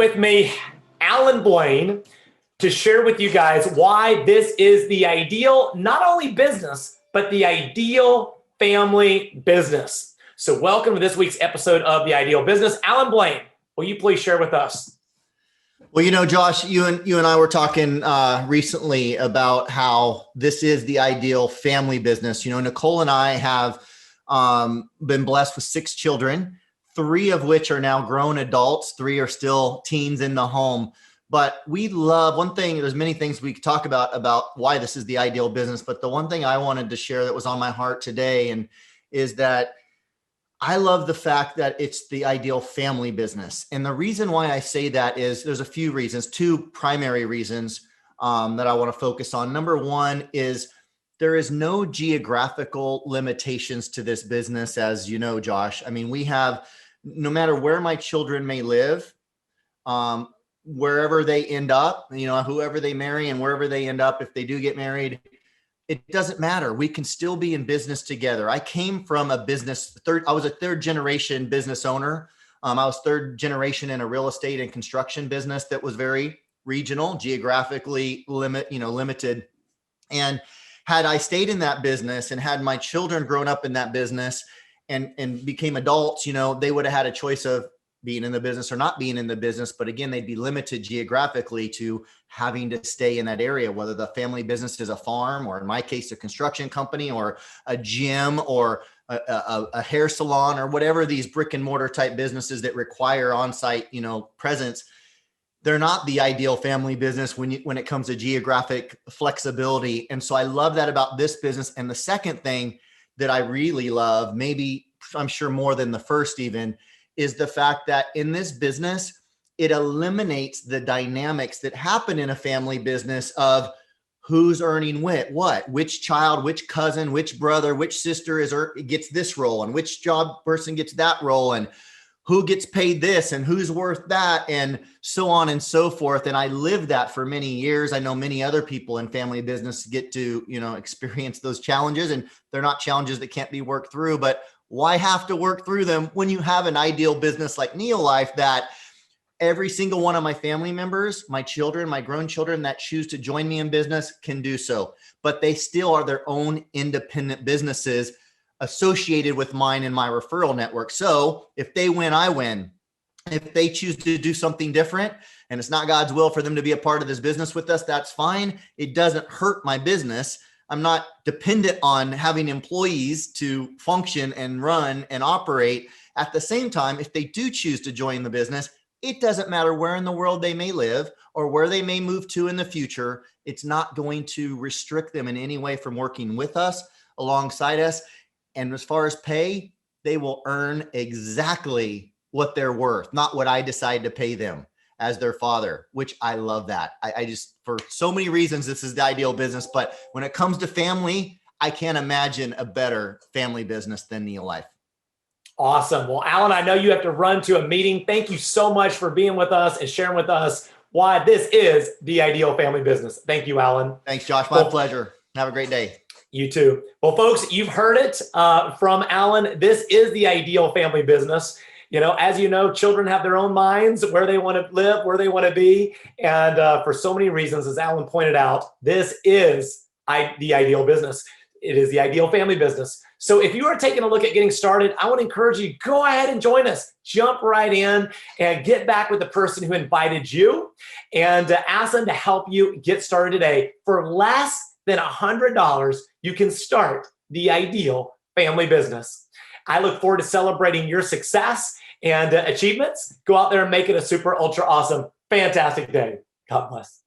with me Allan Blain to share with you guys why this is the ideal, not only business, but the ideal family business. So welcome to this week's episode of The Ideal Business. Allan Blain, will you please share with us? Well, Josh, you and I were talking recently about how this is the ideal family business. Nicole and I have been blessed with 6 children, 3 of which are now grown adults, 3 are still teens in the home. But we love one thing. There's many things we could talk about why this is the ideal business. But the one thing I wanted to share that was on my heart today is that I love the fact that it's the ideal family business. And the reason why I say that is there's a few reasons, 2 primary reasons that I want to focus on. Number one is there is no geographical limitations to this business, as you know, Josh. I mean, we have, no matter where my children may live, wherever they end up, whoever they marry and wherever they end up, if they do get married, it doesn't matter. We can still be in business together. I came from a business, I was a 3rd generation business owner. I was 3rd generation in a real estate and construction business that was very regional, geographically limited. And had I stayed in that business and had my children grown up in that business and became adults, they would have had a choice of being in the business or not being in the business. But again, they'd be limited geographically to having to stay in that area, whether the family business is a farm, or in my case, a construction company, or a gym, or a hair salon, or whatever these brick and mortar type businesses that require on-site, presence. They're not the ideal family business when it comes to geographic flexibility. And so I love that about this business. And the second thing that I really love, maybe I'm sure more than the first even, is the fact that in this business, it eliminates the dynamics that happen in a family business of who's earning what, which child, which cousin, which brother, which sister gets this role, and which job person gets that role, and who gets paid this and who's worth that, and so on and so forth. And I lived that for many years. I know many other people in family business get to, experience those challenges, and they're not challenges that can't be worked through, but why have to work through them when you have an ideal business like Neolife that every single one of my family members, my children, my grown children that choose to join me in business can do so, but they still are their own independent businesses associated with mine and my referral network. So if they win, I win. If they choose to do something different and it's not God's will for them to be a part of this business with us, that's fine. It doesn't hurt my business. I'm not dependent on having employees to function and run and operate. At the same time, if they do choose to join the business, it doesn't matter where in the world they may live or where they may move to in the future. It's not going to restrict them in any way from working with us, alongside us. And as far as pay, they will earn exactly what they're worth, not what I decide to pay them as their father, which I love that. I just, for so many reasons, this is the ideal business. But when it comes to family, I can't imagine a better family business than Neolife. Awesome. Well, Allan, I know you have to run to a meeting. Thank you so much for being with us and sharing with us why this is the ideal family business. Thank you, Allan. Thanks, Josh. My pleasure. Have a great day. You too. Well, folks, you've heard it from Allan. This is the ideal family business. As you know, children have their own minds, where they want to live, where they want to be. And for so many reasons, as Allan pointed out, this is the ideal business. It is the ideal family business. So if you are taking a look at getting started, I want to encourage you, go ahead and join us. Jump right in and get back with the person who invited you and ask them to help you get started today. For less than $100, you can start the ideal family business. I look forward to celebrating your success and achievements. Go out there and make it a super, ultra awesome, fantastic day. God bless.